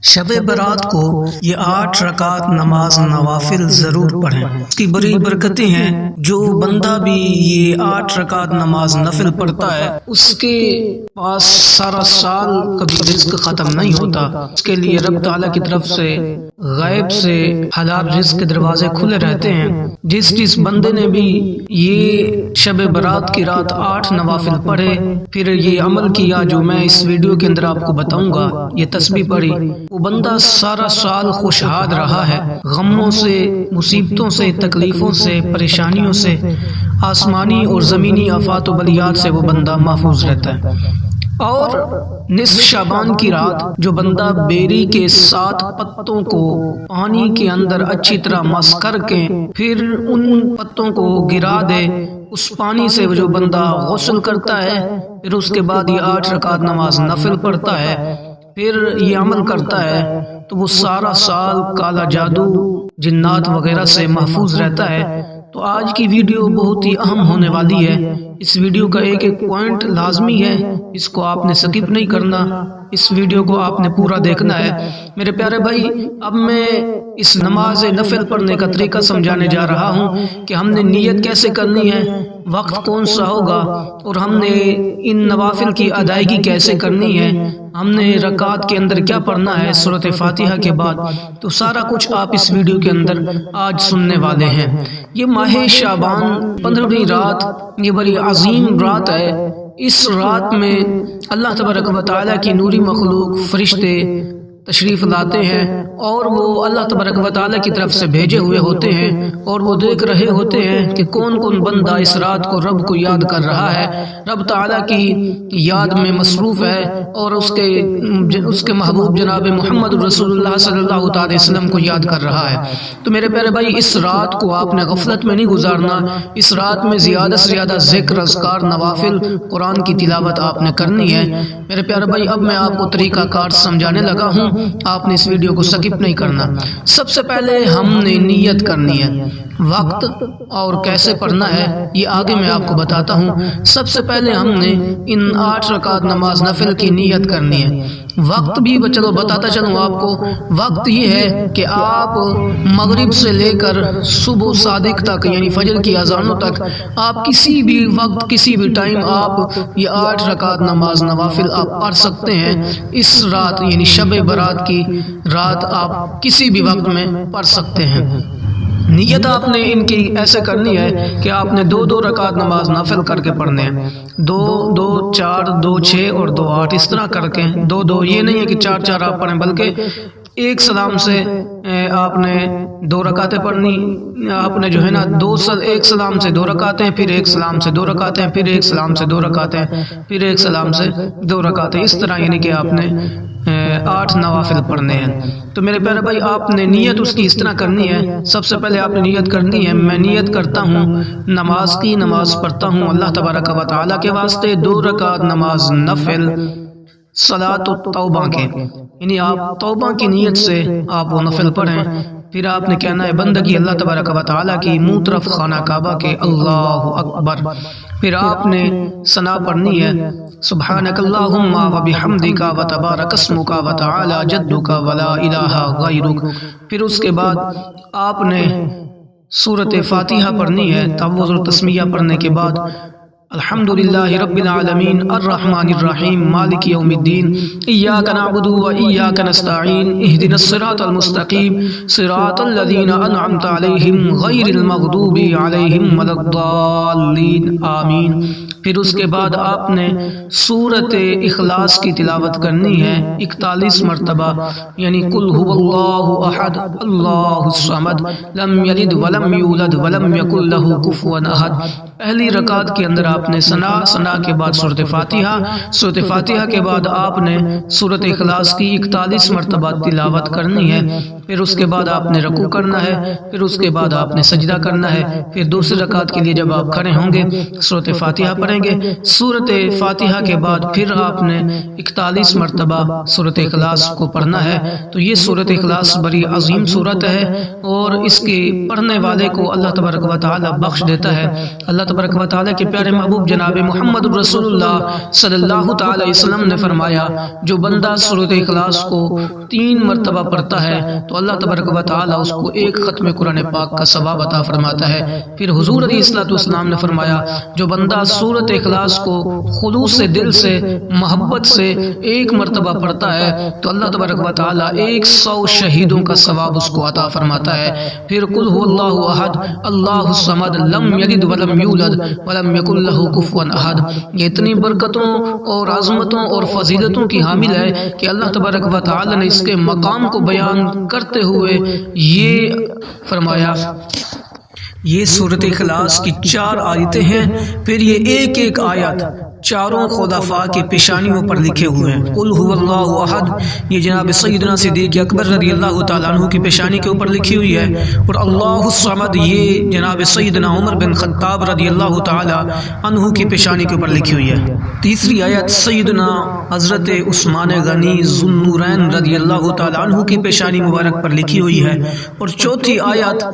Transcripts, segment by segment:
شب برات کو یہ 8 رکعت نماز نوافل ضرور پڑھیں، اس کی بڑی برکتیں ہیں۔ جو بندہ بھی یہ 8 رکعت نماز نفل پڑھتا ہے اس کے پاس سارا سال کبھی رزق ختم نہیں ہوتا۔ اس کے لیے رب تعالیٰ کی طرف سے غیب سے حلال رزق کے دروازے کھلے رہتے ہیں۔ جس بندے نے بھی یہ شب برات کی رات 8 نوافل پڑھے، پھر یہ عمل کیا جو میں اس ویڈیو کے اندر آپ کو بتاؤں گا، یہ تسبیح پڑھی، وہ بندہ سارا سال خوشحال رہا ہے، غموں سے، مصیبتوں سے، تکلیفوں سے، پریشانیوں سے، آسمانی اور زمینی آفات و بلیات سے وہ بندہ محفوظ رہتا ہے۔ اور نصف شعبان کی رات جو بندہ بیری کے 7 پتوں کو پانی کے اندر اچھی طرح مس کر کے پھر ان پتوں کو گرا دے، اس پانی سے جو بندہ غسل کرتا ہے، پھر اس کے بعد یہ 8 رکعت نماز نفل پڑھتا ہے، پھر یہ عمل کرتا ہے، تو وہ سارا سال کالا جادو، جنات وغیرہ سے محفوظ رہتا ہے۔ تو آج کی ویڈیو بہت ہی اہم ہونے والی ہے۔ اس ویڈیو کا ایک ایک پوائنٹ لازمی ہے، اس کو آپ نے سکپ نہیں کرنا، اس ویڈیو کو آپ نے پورا دیکھنا ہے۔ میرے پیارے بھائی، اب میں اس نماز نفل پڑھنے کا طریقہ سمجھانے جا رہا ہوں کہ ہم نے نیت کیسے کرنی ہے، وقت کون سا ہوگا، اور ہم نے ان نوافل کی ادائیگی کیسے کرنی ہے، ہم نے رکعت کے اندر کیا پڑھنا ہے سورۃ فاتحہ کے بعد، تو سارا کچھ آپ اس ویڈیو کے اندر آج سننے والے ہیں۔ یہ ماہ شعبان 15ویں رات، یہ بڑی عظیم رات ہے۔ اس رات میں اللہ تبارک و تعالیٰ کی نوری مخلوق فرشتے تشریف لاتے ہیں، اور وہ اللہ تبارک و تعالیٰ کی طرف سے بھیجے ہوئے ہوتے ہیں، اور وہ دیکھ رہے ہوتے ہیں کہ کون کون بندہ اس رات کو رب کو یاد کر رہا ہے، رب تعالیٰ کی یاد میں مصروف ہے، اور اس کے محبوب جناب محمد رسول اللہ صلی اللہ تعالی وسلم کو یاد کر رہا ہے۔ تو میرے پیارے بھائی، اس رات کو آپ نے غفلت میں نہیں گزارنا، اس رات میں زیادہ سے زیادہ ذکر، اذکار، نوافل، قرآن کی تلاوت آپ نے کرنی ہے۔ میرے پیارے بھائی، اب میں آپ کو طریقہ کار سمجھانے لگا ہوں، آپ نے اس ویڈیو کو سکپ نہیں کرنا۔ سب سے پہلے ہم نے نیت کرنی ہے، وقت اور کیسے پڑھنا ہے یہ آگے میں آپ کو بتاتا ہوں۔ سب سے پہلے ہم نے ان 8 رکعت نماز نفل کی نیت کرنی ہے۔ وقت بھی چلو بتاتا چلوں آپ کو۔ وقت یہ ہے کہ آپ مغرب سے لے کر صبح صادق تک، یعنی فجر کی اذانوں تک، آپ کسی بھی وقت، کسی بھی ٹائم آپ یہ 8 رکعت نماز نوافل آپ پڑھ سکتے ہیں۔ اس رات یعنی شب برات کی رات آپ کسی بھی وقت میں پڑھ سکتے ہیں۔ نیت آپ نے ان کی ایسے کرنی ہے کہ آپ نے 2 رکعت نماز نفل کر کے پڑھنے ہیں، 2 2 4 2 6 اور 2 8، اس طرح کر کے 2 یہ نہیں ہے کہ 4 آپ پڑھیں، بلکہ ایک سلام سے آپ نے 2 رکعتیں پڑھنی، آپ نے جو ہے نا ایک سلام سے 2 رکعتیں، پھر ایک سلام سے 2 رکعتیں، پھر ایک سلام سے 2 رکعتیں، پھر ایک سلام سے 2 رکعتیں، اس طرح یعنی کہ آپ نے 8 نوافل پڑھنے ہیں۔ تو میرے پیارے بھائی، آپ نے نیت اس کی اس طرح کرنی ہے۔ سب سے پہلے آپ نے نیت کرنی ہے، میں نیت کرتا ہوں نماز کی، نماز پڑھتا ہوں اللہ تبارک و تعالیٰ کے واسطے 2 رکعت نماز نفل صلاۃ التوبہ کے، یعنی آپ توبہ کی نیت سے آپ وہ نفل پڑھیں۔ پھر آپ نے کہنا ہے بندگی اللہ تبارک و تعالیٰ کی، منہ طرف خانہ کعبہ کے، اللہ اکبر۔ پھر آپ نے ثنا پڑھنی ہے، سبحانک اللہم و بحمدک و تبارک اسمک و تعالی جدک و لا الہ غیرک۔ پھر اس کے بعد آپ نے سورۃ فاتحہ پڑھنی ہے۔ تعوذ و تسمیہ پڑھنے کے بعد الحمدللہ رب العالمین الرحمن الرحیم مالک یوم الدین ایاک نعبد و ایاک نستعین اہدنا الصراط المستقیم صراط الذین انعمت علیہم غیر المغضوب علیہم ولا الضالین آمین۔ پھر اس کے بعد آپ نے سورۃ اخلاص کی تلاوت کرنی ہے 41 مرتبہ، یعنی قل هو اللہ احد اللہ الصمد لم یلد ولم یولد ولم یکن لہ کفوا احد۔ پہلی رکعت کے اندر آپ نے ثنا کے بعد سورۃ فاتحہ کے بعد آپ نے سورۃ اخلاص کی 41 مرتبہ تلاوت کرنی ہے۔ پھر اس کے بعد آپ نے رکوع کرنا ہے، پھر اس کے بعد آپ نے سجدہ کرنا ہے۔ پھر دوسری رکعت کے لیے جب آپ کھڑے ہوں گے سورۃ فاتحہ پڑھیں پڑھیں گے سورۃ فاتحہ کے بعد پھر آپ نے 41 مرتبہ سورۃ اخلاص کو پڑھنا ہے۔ تو یہ سورۃ اخلاص بڑی عظیم سورت ہے اور اس کی پڑھنے والے کو اللہ تبارک و تعالی بخش دیتا ہے۔ اللہ تبارک و تعالی کے پیارے محبوب جناب محمد رسول اللہ صلی اللہ تعالی علیہ وسلم نے فرمایا جو بندہ سورۃ اخلاص کو 3 مرتبہ پڑھتا ہے تو اللہ تبارک و تعالی اس کو ایک ختم قرآن پاک کا ثواب عطا فرماتا ہے۔ پھر حضور علیہ الصلوۃ والسلام نے فرمایا جو بندہ سورۃ اخلاص کو خلوص سے دل سے محبت سے 1 مرتبہ پڑھتا ہے تو اللہ تبارک و تعالی 100 شہیدوں کا ثواب اس کو عطا فرماتا ہے۔ پھر قل هو اللہ احد اللہ الصمد لم یلد ولم یولد ولم یکن له کفوا احد، یہ اتنی برکتوں اور عظمتوں اور فضیلتوں کی حامل ہے کہ اللہ تبارک و تعالی نے اس کے مقام کو بیان کرتے ہوئے یہ فرمایا۔ یہ سورۃ اخلاص کی 4 آیتیں ہیں، پھر یہ ایک آیت چاروں خلفاء کی پیشانیوں پر لکھے ہوئے ہیں۔ قل هو اللہ احد یہ جناب سیدنا صدیق اکبر رضی اللہ تعالیٰ عنہ کی پیشانی کے اوپر لکھی ہوئی ہے، اور اللہ الصمد یہ جناب سیدنا عمر بن خطاب رضی اللہ تعالیٰ عنہ کی پیشانی کے اوپر لکھی ہوئی ہے۔ تیسری آیت سیدنا حضرت عثمان غنی ذو النورین رضی اللہ تعالیٰ عنہ کی پیشانی مبارک پر لکھی ہوئی ہے، اور چوتھی آیت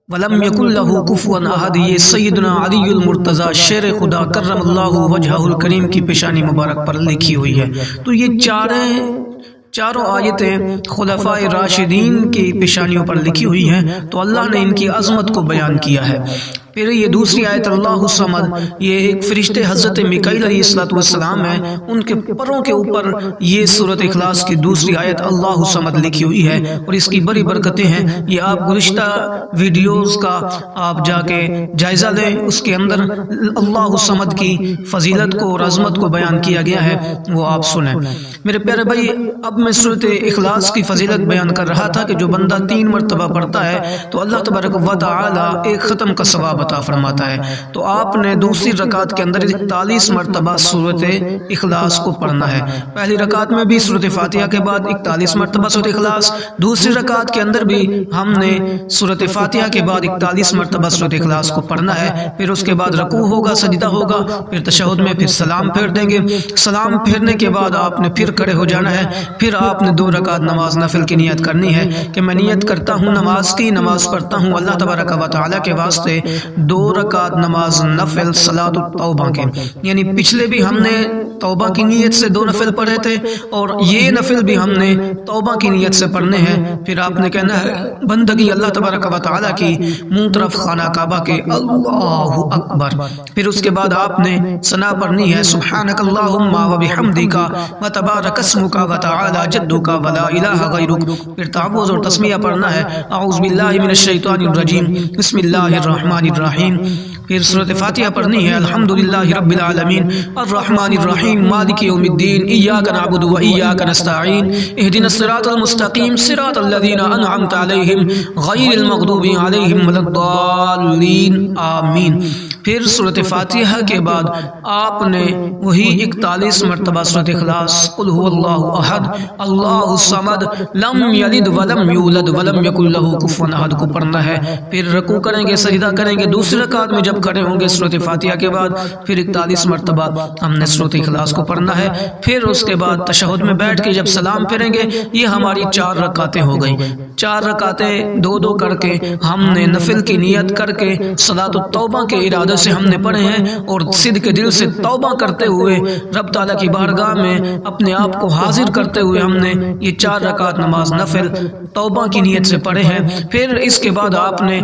وَلَمْ يَكُنْ لَهُ كُفُوًا أَحَدٌ یہ سیدنا علی المرتضیٰ شیر خدا کرم اللہ وجہہ الکریم کی پیشانی مبارک پر لکھی ہوئی ہے۔ تو یہ چاروں آیتیں خلفاء راشدین کی پیشانیوں پر لکھی ہوئی ہیں، تو اللہ نے ان کی عظمت کو بیان کیا ہے۔ پھر یہ دوسری آیت اللہ الصمد یہ ایک فرشتے حضرت میکائیل علیہ السلام ہیں، ان کے پروں کے اوپر یہ سورۃ اخلاص کی دوسری آیت اللہ الصمد لکھی ہوئی ہے، اور اس کی بڑی برکتیں ہیں۔ یہ آپ گزشتہ ویڈیوز کا آپ جا کے جائزہ لیں، اس کے اندر اللہ الصمد کی فضیلت کو اور عظمت کو بیان کیا گیا ہے، وہ آپ سنیں۔ میرے پیارے بھائی اب میں سورۃ اخلاص کی فضیلت بیان کر رہا تھا کہ جو بندہ 3 مرتبہ پڑھتا ہے تو اللہ تبارک و تعالی ایک ختم کا ثواب عطا فرماتا ہے۔ تو آپ نے دوسری رکعت کے اندر 41 مرتبہ سورۃ اخلاص کو پڑھنا ہے۔ پہلی رکعت میں بھی سورۃ فاتحہ کے بعد 41 مرتبہ سورۃ اخلاص، دوسری رکعت کے اندر بھی ہم نے سورۃ فاتحہ کے بعد 41 مرتبہ سورۃ اخلاص کو پڑھنا ہے۔ پھر اس کے بعد رکوع ہوگا، سجدہ ہوگا، پھر تشہد میں پھر سلام پھیر دیں گے۔ سلام پھیرنے کے بعد آپ نے پھر کھڑے ہو جانا ہے، پھر آپ نے 2 رکعت نماز نفل کی نیت کرنی ہے کہ میں نیت کرتا ہوں نماز پڑھتا ہوں اللہ تبارک و تعالی کے واسطے 2 رکعت نماز نفل صلاۃ التوبہ کے، یعنی پچھلے بھی ہم نے توبہ کی نیت سے 2 نفل پڑھے تھے، اور یہ نفل بھی ہم نے توبہ کی نیت سے پڑھنے ہیں۔ پھر آپ نے کہنا ہے بندگی اللہ تبارک و تعالی کی منہ طرف خانہ کعبہ کے اللہ اکبر، پھر اس کے بعد آپ نے ثنا پڑھنی ہے سبحانک اللہم و بحمدک و تبارک اسمک و تعالی جدک و لا الہ غیرک، پھر تعوذ اور تسمیہ پڑھنا ہے اعوذ باللہ من الشیطان الرجیم بسم اللہ الرحمن الرحیم، پھر سورۃ فاتحہ پڑھنی ہے الحمدللہ رب العالمین الرحمن الرحیم مالک یوم الدین ایاک نعبد و ایاک نستعین اہدنا الصراط المستقیم صراط الذین انعمت علیہم غیر المغضوب علیہم ولا الضالین آمین۔ پھر سورۃ فاتحہ کے بعد آپ نے وہی 41 مرتبہ سورۃ اخلاص قل هو اللہ احد اللہ الصمد لم یلد ولم یولد ولم یکن له کفوا احد کو پڑھنا ہے۔ پھر رکوع کریں گے، سجدہ کریں گے، دوسری رکعت میں جب کھڑے ہوں گے سورۃ فاتحہ کے بعد پھر 41 مرتبہ ہم نے سورۃ اخلاص کو پڑھنا ہے۔ پھر اس کے بعد تشہد میں بیٹھ کے جب سلام پھیریں گے، یہ ہماری 4 رکعتیں ہو گئیں۔ 4 رکعتیں 2 کر کے ہم نے نفل کی نیت کر کے صلاۃ التوبہ کے ارادے سے ہم نے پڑھے ہیں، اور صدق دل سے توبہ کرتے ہوئے رب تعالیٰ کی بارگاہ میں اپنے آپ کو حاضر کرتے ہوئے ہم نے یہ 4 رکعت نماز نفل توبہ کی نیت سے پڑھے ہیں۔ پھر اس کے بعد آپ نے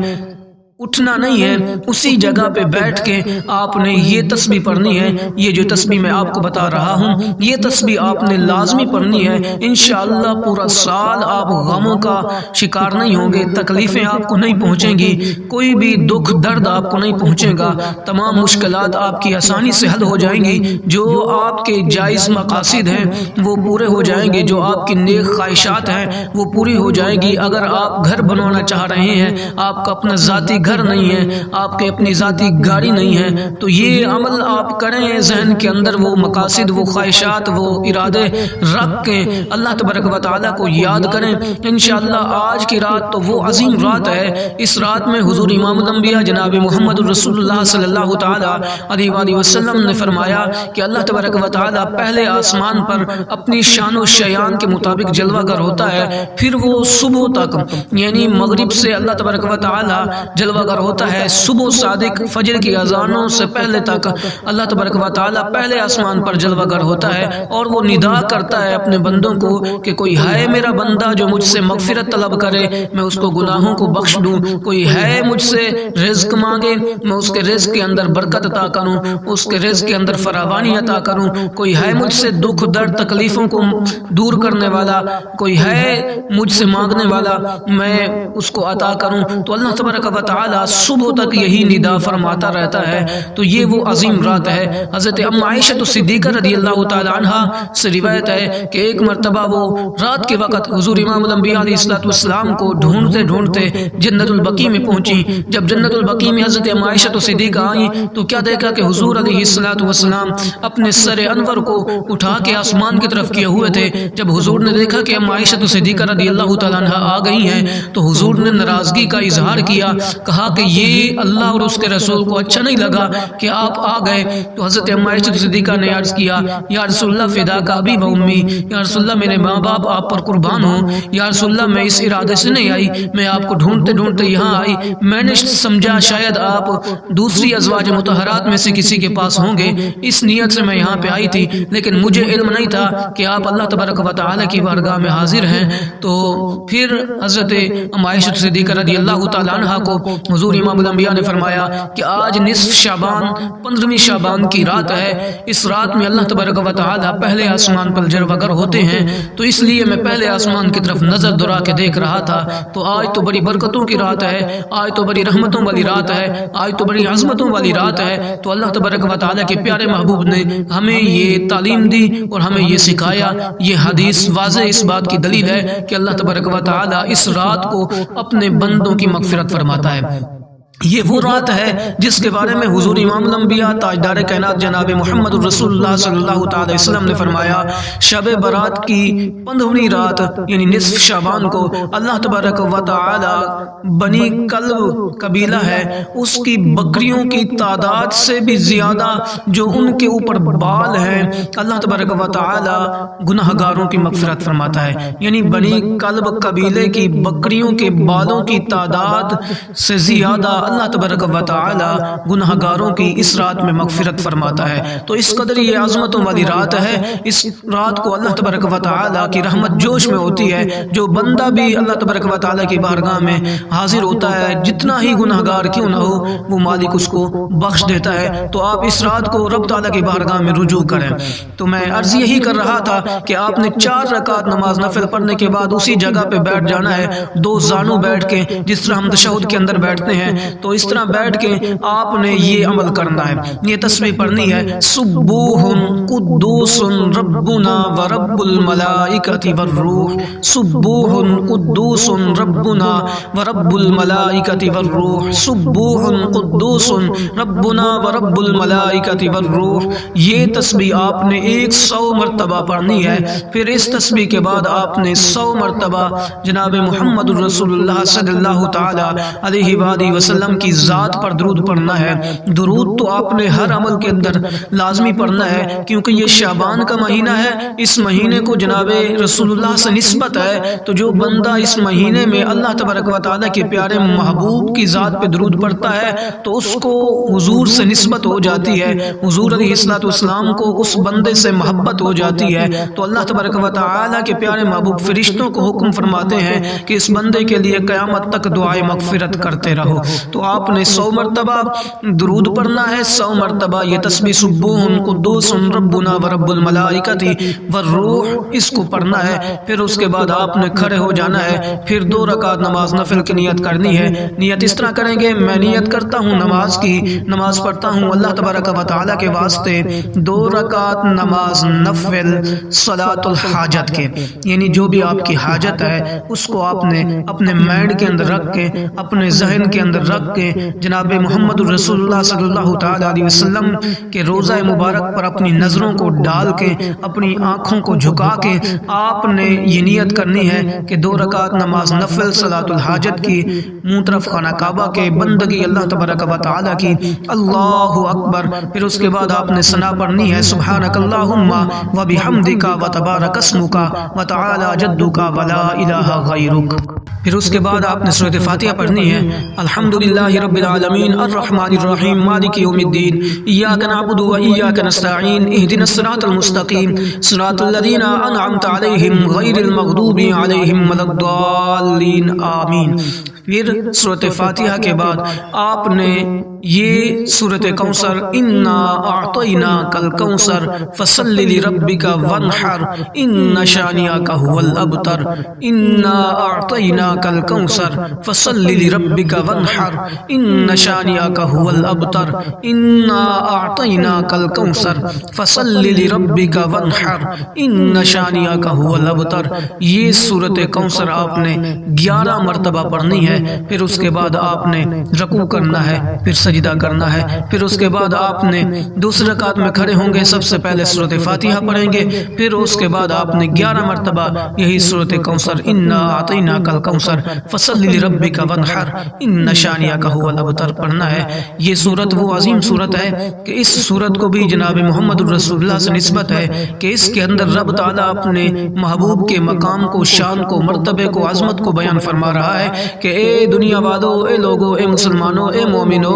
اٹھنا نہیں ہے، اسی جگہ پہ بیٹھ کے آپ نے یہ تسبیح پڑھنی ہے۔ یہ جو تسبیح میں آپ کو بتا رہا ہوں یہ تسبیح آپ نے لازمی پڑھنی ہے، انشاءاللہ پورا سال آپ غموں کا شکار نہیں ہوں گے، تکلیفیں آپ کو نہیں پہنچیں گی، کوئی بھی دکھ درد آپ کو نہیں پہنچے گا، تمام مشکلات آپ کی آسانی سے حل ہو جائیں گی، جو آپ کے جائز مقاصد ہیں وہ پورے ہو جائیں گے، جو آپ کی نیک خواہشات ہیں وہ پوری ہو جائیں گی۔ اگر آپ گھر بنوانا چاہ رہے ہیں، آپ کا اپنا ذاتی گھر نہیں ہے، آپ کے اپنی ذاتی گاڑی نہیں ہے، تو یہ عمل آپ کریں، ذہن کے اندر وہ مقاصد، وہ خواہشات، وہ ارادے رکھ کے اللہ تبارک و تعالیٰ کو یاد کریں۔ انشاءاللہ آج کی رات تو وہ عظیم رات ہے، اس رات میں حضور امام الانبیاء جناب محمد رسول اللہ صلی اللہ تعالیٰ علیہ وآلہ وسلم نے فرمایا کہ اللہ تبارک و تعالیٰ پہلے آسمان پر اپنی شان و شیان کے مطابق جلوہ گر ہوتا ہے، پھر وہ صبح تک یعنی مغرب سے اللہ تبارک و تعالیٰ جلوہ گر ہوتا ہے، صبح صادق فجر کی اذانوں سے پہلے تک اللہ تبارک و تعالیٰ پہلے آسمان پر جلوہ گر ہوتا ہے، اور وہ ندا کرتا ہے اپنے بندوں کو کہ کوئی ہے میرا بندہ جو مجھ سے مغفرت طلب کرے، میں اس کو گناہوں کو بخش دوں، کوئی ہے مجھ سے رزق مانگے، میں اس کے رزق کے اندر برکت عطا کروں، اس کے رزق کے اندر فراوانی عطا کروں، کوئی ہے مجھ سے دکھ درد تکلیفوں کو دور کرنے والا، کوئی ہے مجھ سے مانگنے والا، میں اس کو عطا کروں۔ تو اللہ تبارک و تعالیٰ صبح تک یہی ندا فرماتا رہتا ہے۔ تو یہ وہ عظیم رات ہے۔ حضرت ام عائشہ صدیقہ رضی اللہ تعالی عنہا سے روایت ہے کہ ایک مرتبہ وہ رات کے وقت حضور امام الانبیاء علیہ السلام کو ڈھونڈتے ڈھونڈتے جنت البقیع میں پہنچی۔ جب جنت البقیع میں حضرت ام عائشہ صدیقہ آئیں تو کیا دیکھا کہ حضور علیہ السلام اپنے سر انور کو اٹھا کے آسمان کی طرف کیے ہوئے تھے۔ جب حضور نے دیکھا کہ ام عائشہ صدیقہ رضی اللہ تعالی عنہا آ گئی ہیں تو حضور نے ناراضگی کا اظہار کیا، کہا کہ یہ اللہ اور اس کے رسول کو اچھا نہیں لگا کہ آپ آ گئے۔ تو حضرت ام عائشہ صدیقہ نے عرض کیا، یا رسول اللہ فداک ابی و امی، یا رسول اللہ میرے ماں باپ آپ پر قربان ہوں، یا رسول اللہ میں اس ارادے سے نہیں آئی، میں آپ کو ڈھونڈتے ڈھونڈتے یہاں آئی، میں نے سمجھا شاید آپ دوسری ازواج مطہرات میں سے کسی کے پاس ہوں گے، اس نیت سے میں یہاں پہ آئی تھی، لیکن مجھے علم نہیں تھا کہ آپ اللہ تبارک و تعالیٰ کی بارگاہ میں حاضر ہیں۔ تو پھر حضرت ام عائشہ صدیقہ رضی اللہ تعالیٰ عنہ کو حضور امام الانبیاء نے فرمایا کہ آج نصف شعبان 15ویں شعبان کی رات ہے، اس رات میں اللہ تبارک و تعالیٰ پہلے آسمان پر جلوہ گر ہوتے ہیں، تو اس لیے میں پہلے آسمان کی طرف نظر دورا کے دیکھ رہا تھا۔ تو آج تو بڑی برکتوں کی رات ہے، آج تو بڑی رحمتوں والی رات ہے، آج تو بڑی عظمتوں والی رات ہے۔ تو اللہ تبارک و تعالیٰ کے پیارے محبوب نے ہمیں یہ تعلیم دی اور ہمیں یہ سکھایا۔ یہ حدیث واضح اس بات کی دلیل ہے کہ اللہ تبارک و تعالیٰ اس رات کو اپنے بندوں کی مغفرت فرماتا ہے۔ یہ وہ رات ہے جس کے بارے میں حضور امام الانبیاء تاجدار کائنات جناب محمد رسول اللہ صلی اللہ تعالی وسلم نے فرمایا، شب برات کی 15ویں رات یعنی نصف شعبان کو اللہ تبارک و تعالی بنی کلب قبیلہ ہے، اس کی بکریوں کی تعداد سے بھی زیادہ جو ان کے اوپر بال ہیں، اللہ تبارک و تعالی گناہ گاروں کی مغفرت فرماتا ہے۔ یعنی بنی کلب قبیلے کی بکریوں کے بالوں کی تعداد سے زیادہ اللہ تبارک و تعالی گناہ گاروں کی اس رات میں مغفرت فرماتا ہے۔ تو اس قدر یہ عظمتوں والی رات ہے، اس رات کو اللہ تبارک و تعالی کی رحمت جوش میں ہوتی ہے، جو بندہ بھی اللہ تبارک و تعالی کی بارگاہ میں حاضر ہوتا ہے، جتنا ہی گناہ گار کیوں نہ ہو، وہ مالک اس کو بخش دیتا ہے۔ تو آپ اس رات کو رب تعالی کی بارگاہ میں رجوع کریں۔ تو میں عرض یہی کر رہا تھا کہ آپ نے 4 رکعت نماز نفل پڑھنے کے بعد اسی جگہ پہ بیٹھ جانا ہے، 2 زانوں بیٹھ کے، جس طرح ہم تشہد کے اندر بیٹھتے ہیں، تو اس طرح بیٹھ کے آپ نے یہ عمل کرنا ہے، یہ تسبیح پڑھنی ہے، سبوح قدوس ربنا ورب الملائکۃ والروح، سبوح قدوس ربنا ورب الملائکۃ والروح، سبوح قدوس ربنا ورب الملائکۃ والروح۔ یہ تسبیح آپ نے 100 مرتبہ پڑھنی ہے۔ پھر اس تسبیح کے بعد آپ نے 100 مرتبہ جناب محمد رسول اللہ صلی اللہ تعالی علیہ وآلہ وسلم کی ذات پر درود پڑھنا ہے۔ درود تو آپ نے ہر عمل کے اندر لازمی پڑھنا ہے، کیونکہ یہ شعبان کا مہینہ ہے، اس مہینے کو جناب رسول اللہ سے نسبت ہے۔ تو جو بندہ اس مہینے میں اللہ تبارک و تعالیٰ کے پیارے محبوب کی ذات پہ درود پڑھتا ہے تو اس کو حضور سے نسبت ہو جاتی ہے، حضور علیہ السلام کو اس بندے سے محبت ہو جاتی ہے۔ تو اللہ تبارک و تعالیٰ کے پیارے محبوب فرشتوں کو حکم فرماتے ہیں کہ اس بندے کے لیے قیامت تک دعائے مغفرت کرتے رہو۔ تو آپ نے 100 مرتبہ درود پڑھنا ہے، 100 مرتبہ یہ تسبیح سبوح قدوس ربنا ورب الملائکۃ والروح اس کو پڑھنا ہے۔ پھر اس کے بعد آپ نے کھڑے ہو جانا ہے، پھر 2 رکعت نماز نفل کی نیت کرنی ہے۔ نیت اس طرح کریں گے، میں نیت کرتا ہوں نماز کی، نماز پڑھتا ہوں اللہ تبارک و تعالیٰ کے واسطے 2 رکعت نماز نفل صلاۃ الحاجت کے، یعنی جو بھی آپ کی حاجت ہے اس کو آپ نے اپنے مائنڈ کے اندر رکھ کے، اپنے ذہن کے اندر رکھ رکھ کے جناب محمد رسول اللہ صلی اللہ تعالی علیہ وسلم کے روضہ مبارک پر اپنی نظروں کو ڈال کے اپنی آنکھوں کو جھکا کے آپ نے یہ نیت کرنی ہے کہ 2 رکعت نماز نفل صلاۃ الحاجت کی منہ طرف خانہ کعبہ کے بندگی اللہ تبارک و تعالی کی، اللہ اکبر۔ پھر اس کے بعد آپ نے ثنا پڑھنی ہے سبحانک اللہم و بحمدک و تبارک اسمک و تعالی جدک و لا الہ غیرک۔ پھر اس کے بعد آپ نے سورۃ فاتحہ پڑھنی ہے الحمدللہ رب العالمین الرحمن الرحیم مالک یوم الدین ایاک نعبد و ایاک نستعین اہدنا الصراط المستقیم صراط الذین انعمت علیہم غیر المغضوب علیہم ولا الضالین آمین۔ پھر سورۃ فاتحہ کے بعد آپ نے یہ سورۃ کوثر انا اعطیناک الکوثر فصل لربک وانحر ان شانئک هو الابتر، انا اعطیناک الکوثر فصل لربک وانحر ان شانئک هو الابتر، انا اعطیناک الکوثر فصل لربک وانحر ان شانئک هو الابتر۔ یہ سورۃ کوثر آپ نے 11 مرتبہ پڑھنی ہے۔ پھر اس کے بعد آپ نے رکوع کرنا ہے، پھر سجدہ کرنا ہے، پھر اس کے بعد آپ نے دوسری رکعت میں کھڑے ہوں گے، سب سے پہلے سورۃ فاتحہ پڑھیں گے، پھر اس کے بعد آپ نے 11 مرتبہ یہی سورۃ کوثر انا اعطیناک الکوثر فصل لربک وانحر ان شانئک هو الابتر پڑھنا ہے۔ یہ سورت وہ عظیم سورت ہے کہ اس سورت کو بھی جناب محمد رسول اللہ سے نسبت ہے کہ اس کے اندر رب تعالیٰ اپنے محبوب کے مقام کو، شان کو، مرتبے کو، عظمت کو بیان فرما رہا ہے کہ اے دنیا والو، اے لوگو، اے مسلمانوں، اے مومنو،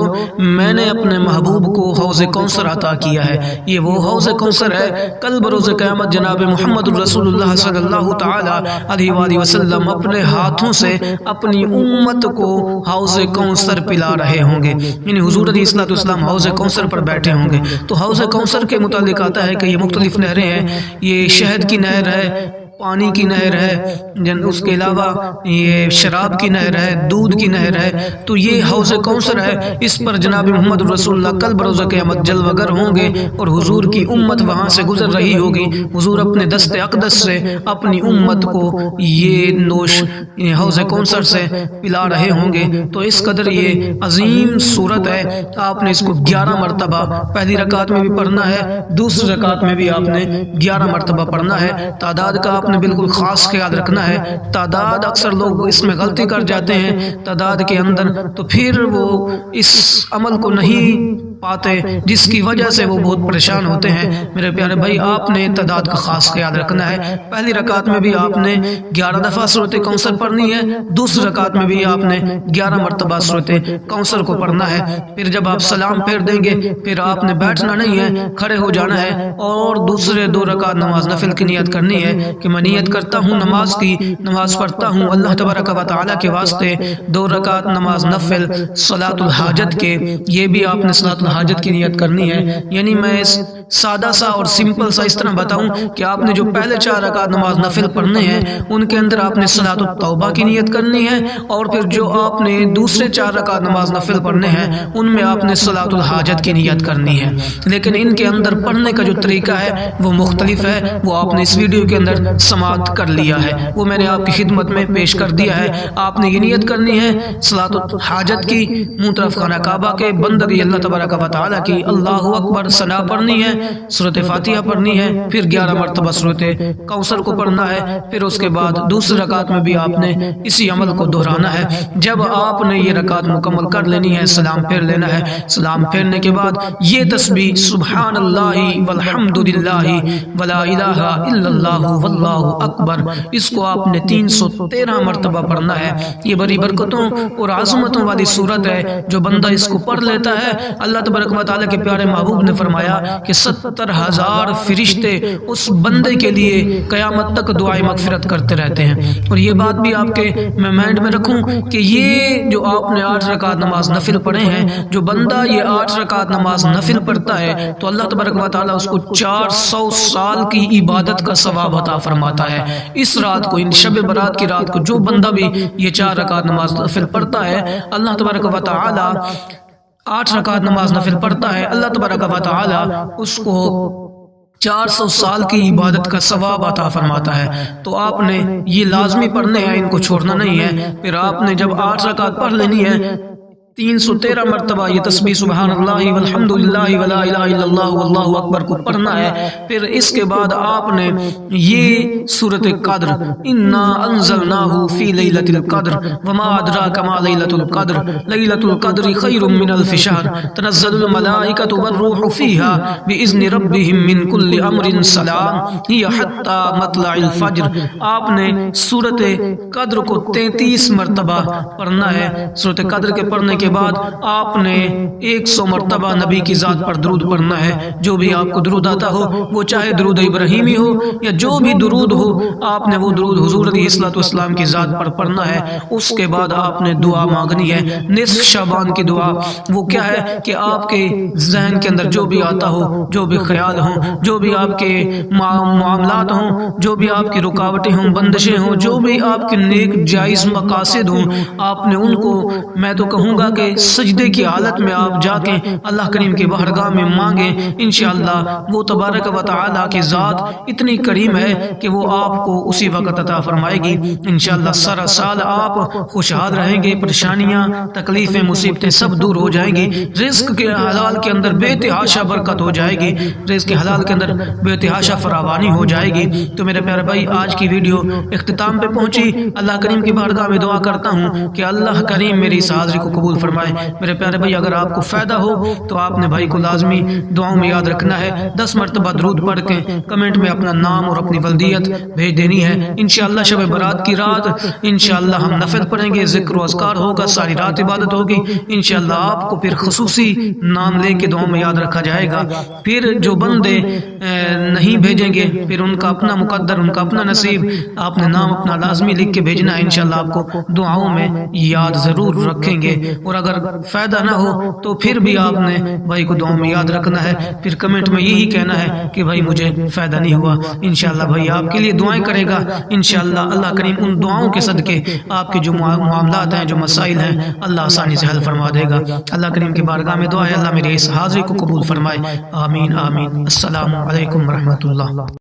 میں نے اپنے محبوب کو حوض کوثر عطا کیا ہے۔ یہ وہ حوض کوثر ہے کل بروز قیامت جناب محمد رسول اللہ صلی اللہ تعالی علیہ وآلہ وسلم اپنے ہاتھوں سے اپنی امت کو حوض کوثر پلا رہے ہوں گے، یعنی حضور علیہ الصلوۃ والسلام حوض کوثر پر بیٹھے ہوں گے۔ تو حوض کوثر کے متعلق آتا ہے کہ یہ مختلف نہریں ہیں، یہ شہد کی نہر ہے، پانی کی نہر ہے، اس کے علاوہ یہ شراب کی نہر ہے، دودھ کی نہر ہے۔ تو یہ حوض کوثر ہے، اس پر جناب محمد رسول اللہ کل بروز قیامت جلوہ گر ہوں گے اور حضور کی امت وہاں سے گزر رہی ہوگی۔ حضور اپنے دست اقدس سے اپنی امت کو یہ نوش حوض کوثر سے پلا رہے ہوں گے۔ تو اس قدر یہ عظیم صورت ہے، آپ نے اس کو 11 مرتبہ پہلی رکعت میں بھی پڑھنا ہے، دوسری رکعت میں بھی آپ نے 11 مرتبہ پڑھنا ہے۔ تعداد کا آپ نے بالکل خاص خیال رکھنا ہے، تعداد اکثر لوگ اس میں غلطی کر جاتے ہیں تعداد کے اندر، تو پھر وہ اس عمل کو نہیں پاتے جس کی وجہ سے وہ بہت پریشان ہوتے ہیں۔ میرے پیارے بھائی، آپ نے تعداد کا خاص خیال رکھنا ہے۔ پہلی رکعت میں بھی آپ نے 11 دفعہ سورۃ کوثر پڑھنی ہے، دوسری رکعت میں بھی آپ نے 11 مرتبہ سورۃ کوثر کو پڑھنا ہے۔ پھر جب آپ سلام پھیر دیں گے، پھر آپ نے بیٹھنا نہیں ہے، کھڑے ہو جانا ہے اور دوسرے 2 رکعت نماز نفل کی نیت کرنی ہے کہ میں نیت کرتا ہوں نماز کی، نماز پڑھتا ہوں اللہ تبارک و تعالیٰ کے واسطے 2 رکعت نماز نفل صلاۃ الحاجت کے۔ یہ بھی آپ نے صلاۃ الحاجت کی نیت کرنی ہے، یعنی میں سادہ سا اور سمپل سا اس طرح بتاؤں کہ آپ نے جو پہلے 4 رکعت نماز نفل پڑھنے ہیں ان کے اندر آپ نے صلاۃ التوبہ کی نیت کرنی ہے، اور پھر جو آپ نے دوسرے 4 رکعت نماز نفل پڑھنے ہیں ان میں آپ نے صلاۃ الحاجت کی نیت کرنی ہے۔ لیکن ان کے اندر پڑھنے کا جو طریقہ ہے وہ مختلف ہے، وہ آپ نے اس ویڈیو کے اندر سماعت کر لیا ہے، وہ میں نے آپ کی خدمت میں پیش کر دیا ہے۔ آپ نے یہ نیت کرنی ہے صلاۃ الحاجت کی، منہ طرف خانہ کعبہ کے، بندگی اللہ تبارک و تعالیٰ کی، اللہ اکبر، ثنا پڑھنی ہے، سورۃ فاتحہ پڑھنی ہے، پھر 11 مرتبہ سورۃ کوثر کو پڑھنا ہے۔ پھر اس کے بعد دوسری رکعت میں بھی آپ نے اسی عمل کو دہرانا ہے۔ جب آپ نے یہ رکعت مکمل کر لینی ہے، سلام پھیر لینا ہے، سلام پھیرنے کے بعد یہ تسبیح سبحان اللہ والحمد للہ ولا الہ الا اللہ واللہ اکبر، اس کو آپ نے 313 مرتبہ پڑھنا ہے۔ یہ بڑی برکتوں اور عظمتوں والی سورت ہے، جو بندہ اس کو پڑھ لیتا ہے اللہ تبارک و تعالیٰ کے پیارے محبوب نے فرمایا کہ 70,000 فرشتے اس بندے کے لیے قیامت تک دعائیں مغفرت کرتے رہتے ہیں۔ اور یہ بات بھی آپ کے میں مائنڈ میں رکھوں کہ یہ جو آپ نے 8 رکعت نماز نفل پڑھے ہیں، جو بندہ یہ 8 رکعت نماز نفل پڑھتا ہے تو اللہ تبارک و تعالیٰ اس کو 400 سال کی عبادت کا ثواب عطا فرماتا ہے۔ اس رات کو، ان شب برات کی رات کو جو بندہ بھی یہ 4 رکعت نماز نفل پڑھتا ہے، اللہ تبارک و تعالیٰ 8 رکعت نماز نفل پڑھتا ہے، اللہ تبارک و تعالیٰ اس کو 400 سال کی عبادت کا ثواب عطا فرماتا ہے۔ تو آپ نے یہ لازمی پڑھنے ہیں، ان کو چھوڑنا نہیں ہے۔ پھر آپ نے جب 8 رکعت پڑھ لینی ہے، 313 مرتبہ یہ تسبیح سبحان اللہ والحمدللہ ولا الہ الا اللہ واللہ اکبر کو پڑھنا ہے۔ پھر اس کے بعد آپ نے یہ سورۃ قدر انا انزلناہ فی لیلۃ القدر وما ادراک ما لیلۃ القدر لیلۃ القدر خیر من الف شہر تنزل الملائکۃ والروح فیہا باذن ربہم من کل امر سلام ہی حتی مطلع الفجر۔ آپ نے سورۃ قدر کو 33 مرتبہ پڑھنا ہے۔ سورۃ قدر کے پڑھنے کے بعد آپ نے 100 مرتبہ نبی کی ذات پر درود پڑھنا ہے۔ جو بھی آپ کو درود آتا ہو، وہ چاہے درود ابراہیمی ہو یا جو بھی درود ہو، آپ نے وہ درود حضور علیہ الصلوۃ والسلام کی ذات پر پڑھنا ہے۔ اس کے بعد آپ نے دعا مانگنی ہے، نصف شعبان کی دعا۔ وہ کیا ہے کہ آپ کے ذہن کے اندر جو بھی آتا ہو، جو بھی خیال ہوں، جو بھی آپ کے معاملات ہوں، جو بھی آپ کی رکاوٹیں ہوں، بندشیں ہوں، جو بھی آپ کے نیک جائز مقاصد ہوں، آپ نے ان کو، میں تو کہوں گا کہ سجدے کی حالت میں آپ جا کے اللہ کریم کی بارگاہ میں مانگیں۔ انشاءاللہ وہ تبارک و تعالیٰ کی ذات اتنی کریم ہے کہ وہ آپ کو اسی وقت عطا فرمائے گی۔ انشاءاللہ سارا سال آپ خوشحال رہیں گے، پریشانیاں، تکلیفیں، مصیبتیں سب دور ہو جائیں گی۔ رزق کے حلال کے اندر بے تحاشا برکت ہو جائے گی، رزق کے حلال کے اندر بے تحاشا فراوانی ہو جائے گی۔ تو میرے پیارے بھائی، آج کی ویڈیو اختتام پہ پہنچی۔ اللہ کریم کی بارگاہ میں دعا کرتا ہوں کہ اللہ کریم میری اس حاضری کو قبول فرمائے۔ میرے پیارے بھائی، اگر آپ کو فائدہ ہو تو آپ نے بھائی کو لازمی دعاؤں میں یاد رکھنا ہے۔ 10 مرتبہ درود پڑھ کے کمنٹ میں اپنا نام اور اپنی ولدیت بھیج دینی ہے۔ انشاءاللہ شب برات کی رات انشاءاللہ ہم نفل پڑھیں گے، ذکر و اذکار ہوگا، ساری رات عبادت ہوگی۔ انشاءاللہ آپ کو پھر خصوصی نام لے کے دعاؤں میں یاد رکھا جائے گا۔ پھر جو بندے نہیں بھیجیں گے، پھر ان کا اپنا مقدر، ان کا اپنا نصیب۔ آپ نے نام اپنا لازمی لکھ کے بھیجنا ہے، انشاءاللہ آپ کو دعاؤں میں یاد ضرور رکھیں گے۔ اور اگر فائدہ نہ ہو تو پھر بھی آپ نے بھائی کو دعاؤں میں یاد رکھنا ہے، پھر کمنٹ میں یہی کہنا ہے کہ بھائی مجھے فائدہ نہیں ہوا۔ انشاءاللہ بھائی آپ کے لیے دعائیں کرے گا۔ انشاءاللہ اللہ کریم ان دعاؤں کے صدقے آپ کے جو معاملات ہیں، جو مسائل ہیں، اللہ آسانی سے حل فرما دے گا۔ اللہ کریم کی بارگاہ میں دعا ہے اللہ میری اس حاضری کو قبول فرمائے۔ آمین آمین۔ السلام علیکم ورحمۃ اللہ۔